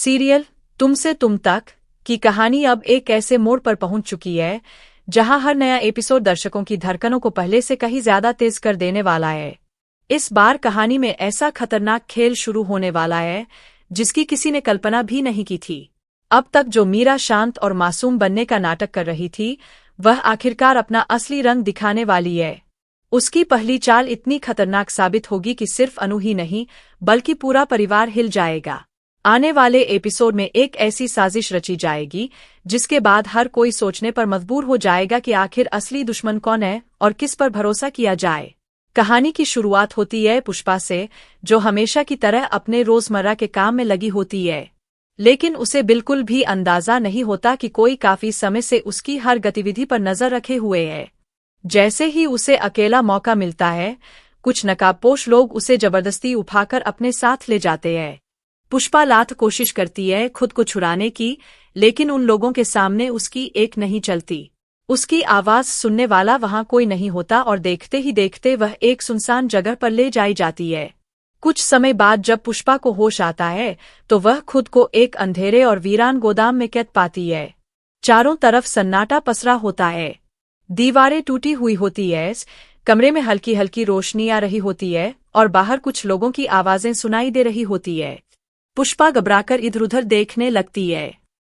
Serial तुमसे तुम तक की कहानी अब एक ऐसे मोड़ पर पहुंच चुकी है जहां हर नया एपिसोड दर्शकों की धड़कनों को पहले से कहीं ज्यादा तेज कर देने वाला है। इस बार कहानी में ऐसा खतरनाक खेल शुरू होने वाला है जिसकी किसी ने कल्पना भी नहीं की थी। अब तक जो मीरा शांत और मासूम बनने का नाटक कर रही थी, वह आखिरकार अपना असली रंग दिखाने वाली है। उसकी पहली चाल इतनी खतरनाक साबित होगी कि सिर्फ अनु ही नहीं बल्कि पूरा परिवार हिल जाएगा। आने वाले एपिसोड में एक ऐसी साजिश रची जाएगी जिसके बाद हर कोई सोचने पर मजबूर हो जाएगा कि आखिर असली दुश्मन कौन है और किस पर भरोसा किया जाए। कहानी की शुरुआत होती है पुष्पा से, जो हमेशा की तरह अपने रोजमर्रा के काम में लगी होती है, लेकिन उसे बिल्कुल भी अंदाजा नहीं होता कि कोई काफी समय से उसकी हर गतिविधि पर नजर रखे हुए है। जैसे ही उसे अकेला मौका मिलता है, कुछ नकाबपोश लोग उसे जबरदस्ती उठाकर अपने साथ ले जाते हैं। पुष्पा लाख कोशिश करती है खुद को छुड़ाने की, लेकिन उन लोगों के सामने उसकी एक नहीं चलती। उसकी आवाज सुनने वाला वहां कोई नहीं होता और देखते ही देखते वह एक सुनसान जगह पर ले जाई जाती है। कुछ समय बाद जब पुष्पा को होश आता है तो वह खुद को एक अंधेरे और वीरान गोदाम में कैद पाती है। चारों तरफ सन्नाटा पसरा होता है, दीवारें टूटी हुई होती है, कमरे में हल्की हल्की रोशनी आ रही होती है और बाहर कुछ लोगों की आवाजें सुनाई दे रही होती है। पुष्पा घबराकर इधर उधर देखने लगती है।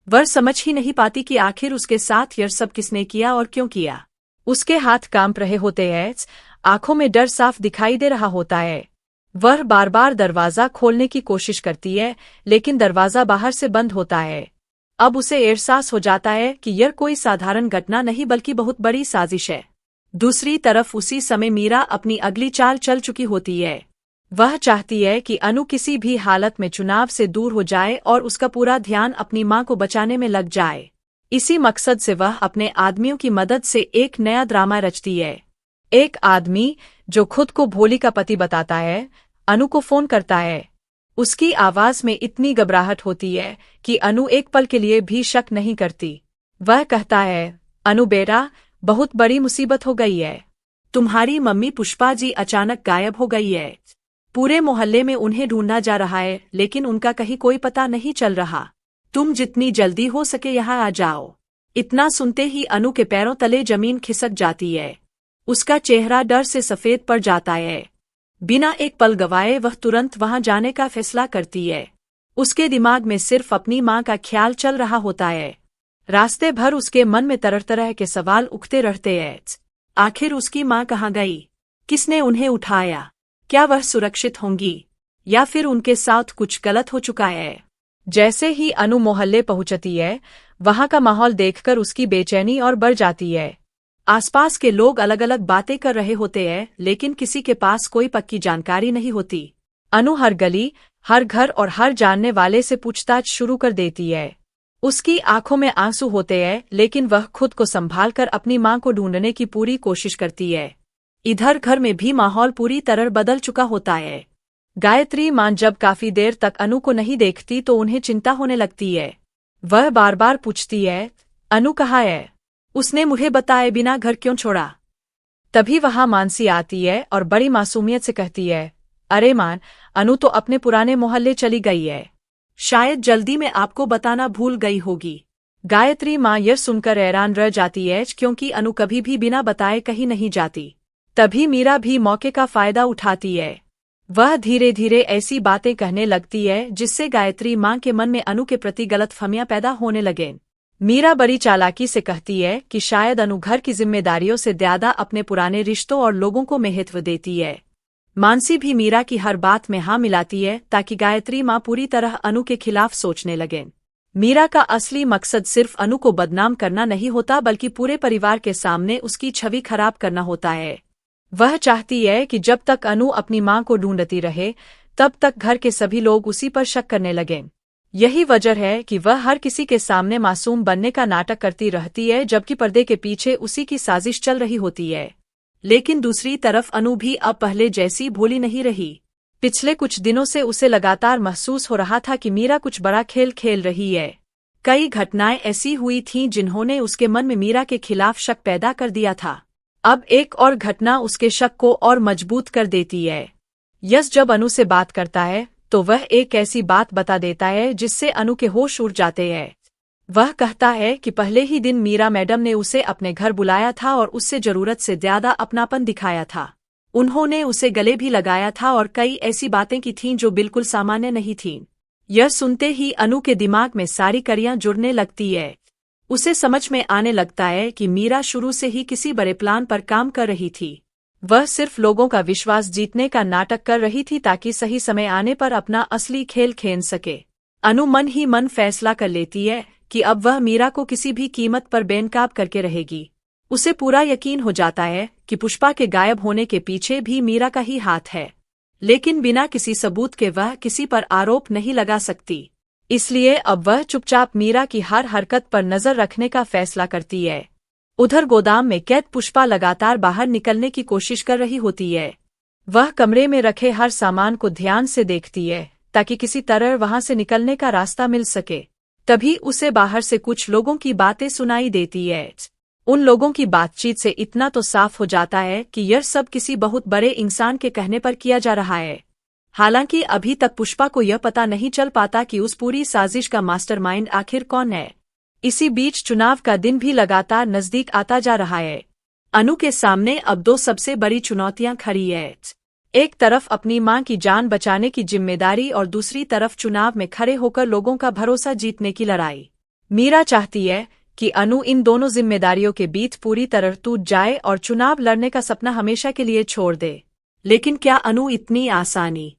वह समझ ही नहीं पाती कि आखिर उसके साथ यह सब किसने किया और क्यों किया। उसके हाथ कांप रहे होते हैं, आंखों में डर साफ दिखाई दे रहा होता है। वह बार बार दरवाजा खोलने की कोशिश करती है, लेकिन दरवाजा बाहर से बंद होता है। अब उसे एहसास हो जाता है कि यह कोई साधारण घटना नहीं बल्कि बहुत बड़ी साजिश है। दूसरी तरफ उसी समय मीरा अपनी अगली चाल चल चुकी होती है। वह चाहती है कि अनु किसी भी हालत में चुनाव से दूर हो जाए और उसका पूरा ध्यान अपनी मां को बचाने में लग जाए। इसी मकसद से वह अपने आदमियों की मदद से एक नया ड्रामा रचती है। एक आदमी जो खुद को भोली का पति बताता है, अनु को फोन करता है। उसकी आवाज में इतनी घबराहट होती है कि अनु एक पल के लिए भी शक नहीं करती। वह कहता है, अनु बेटा, बहुत बड़ी मुसीबत हो गई है। तुम्हारी मम्मी पुष्पा जी अचानक गायब हो गई है। पूरे मोहल्ले में उन्हें ढूंढा जा रहा है, लेकिन उनका कहीं कोई पता नहीं चल रहा। तुम जितनी जल्दी हो सके यहाँ आ जाओ। इतना सुनते ही अनु के पैरों तले जमीन खिसक जाती है। उसका चेहरा डर से सफेद पड़ जाता है। बिना एक पल गवाए वह तुरंत वहां जाने का फैसला करती है। उसके दिमाग में सिर्फ अपनी मां का ख्याल चल रहा होता है। रास्ते भर उसके मन में तरह तरह के सवाल उठते रहते हैं। आखिर उसकी मां कहाँ गई? किसने उन्हें उठाया? क्या वह सुरक्षित होंगी या फिर उनके साथ कुछ गलत हो चुका है? जैसे ही अनु मोहल्ले पहुंचती है, वहां का माहौल देखकर उसकी बेचैनी और बढ़ जाती है। आसपास के लोग अलग अलग बातें कर रहे होते हैं, लेकिन किसी के पास कोई पक्की जानकारी नहीं होती। अनु हर गली, हर घर और हर जानने वाले से पूछताछ शुरू कर देती है। उसकी आंखों में आंसू होते हैं, लेकिन वह खुद को संभाल कर अपनी मां को ढूंढने की पूरी कोशिश करती है। इधर घर में भी माहौल पूरी तरह बदल चुका होता है। गायत्री मां जब काफी देर तक अनु को नहीं देखती तो उन्हें चिंता होने लगती है। वह बार बार पूछती है, अनु कहाँ है? उसने मुझे बताए बिना घर क्यों छोड़ा? तभी वहां मानसी आती है और बड़ी मासूमियत से कहती है, अरे मान, अनु तो अपने पुराने मोहल्ले चली गई है। शायद जल्दी में आपको बताना भूल गई होगी। गायत्री मां यह सुनकर हैरान रह जाती है, क्योंकि अनु कभी भी बिना बताए कहीं नहीं जाती। तभी मीरा भी मौके का फायदा उठाती है। वह धीरे धीरे ऐसी बातें कहने लगती है जिससे गायत्री मां के मन में अनु के प्रति गलतफहमियां पैदा होने लगे। मीरा बड़ी चालाकी से कहती है कि शायद अनु घर की जिम्मेदारियों से ज्यादा अपने पुराने रिश्तों और लोगों को महत्व देती है। मानसी भी मीरा की हर बात में हाँ मिलाती है ताकि गायत्री मां पूरी तरह अनु के खिलाफ सोचने लगे। मीरा का असली मकसद सिर्फ अनु को बदनाम करना नहीं होता, बल्कि पूरे परिवार के सामने उसकी छवि खराब करना होता है। वह चाहती है कि जब तक अनु अपनी मां को ढूंढती रहे, तब तक घर के सभी लोग उसी पर शक करने लगें। यही वजह है कि वह हर किसी के सामने मासूम बनने का नाटक करती रहती है, जबकि पर्दे के पीछे उसी की साजिश चल रही होती है। लेकिन दूसरी तरफ अनु भी अब पहले जैसी भोली नहीं रही। पिछले कुछ दिनों से उसे लगातार महसूस हो रहा था कि मीरा कुछ बड़ा खेल खेल रही है। कई घटनाएं ऐसी हुई थीं जिन्होंने उसके मन में मीरा के खिलाफ शक पैदा कर दिया था। अब एक और घटना उसके शक को और मजबूत कर देती है। यश जब अनु से बात करता है तो वह एक ऐसी बात बता देता है जिससे अनु के होश उड़ जाते हैं। वह कहता है कि पहले ही दिन मीरा मैडम ने उसे अपने घर बुलाया था और उससे जरूरत से ज्यादा अपनापन दिखाया था। उन्होंने उसे गले भी लगाया था और कई ऐसी बातें की थीं जो बिल्कुल सामान्य नहीं थीं। यह सुनते ही अनु के दिमाग में सारी कड़ियां जुड़ने लगती है। उसे समझ में आने लगता है कि मीरा शुरू से ही किसी बड़े प्लान पर काम कर रही थी। वह सिर्फ लोगों का विश्वास जीतने का नाटक कर रही थी ताकि सही समय आने पर अपना असली खेल खेल सके। अनु मन ही मन फैसला कर लेती है कि अब वह मीरा को किसी भी कीमत पर बेनकाब करके रहेगी। उसे पूरा यकीन हो जाता है कि पुष्पा के गायब होने के पीछे भी मीरा का ही हाथ है, लेकिन बिना किसी सबूत के वह किसी पर आरोप नहीं लगा सकती। इसलिए अब वह चुपचाप मीरा की हर हरकत पर नजर रखने का फैसला करती है। उधर गोदाम में कैद पुष्पा लगातार बाहर निकलने की कोशिश कर रही होती है। वह कमरे में रखे हर सामान को ध्यान से देखती है ताकि किसी तरह वहां से निकलने का रास्ता मिल सके। तभी उसे बाहर से कुछ लोगों की बातें सुनाई देती है। उन लोगों की बातचीत से इतना तो साफ हो जाता है कि यह सब किसी बहुत बड़े इंसान के कहने पर किया जा रहा है। हालांकि अभी तक पुष्पा को यह पता नहीं चल पाता कि उस पूरी साजिश का मास्टरमाइंड आखिर कौन है। इसी बीच चुनाव का दिन भी लगातार नजदीक आता जा रहा है। अनु के सामने अब दो सबसे बड़ी चुनौतियां खड़ी है। एक तरफ अपनी मां की जान बचाने की जिम्मेदारी और दूसरी तरफ चुनाव में खड़े होकर लोगों का भरोसा जीतने की लड़ाई। मीरा चाहती है कि अनु इन दोनों जिम्मेदारियों के बीच पूरी तरह टूट जाए और चुनाव लड़ने का सपना हमेशा के लिए छोड़ दे। लेकिन क्या अनु इतनी आसानी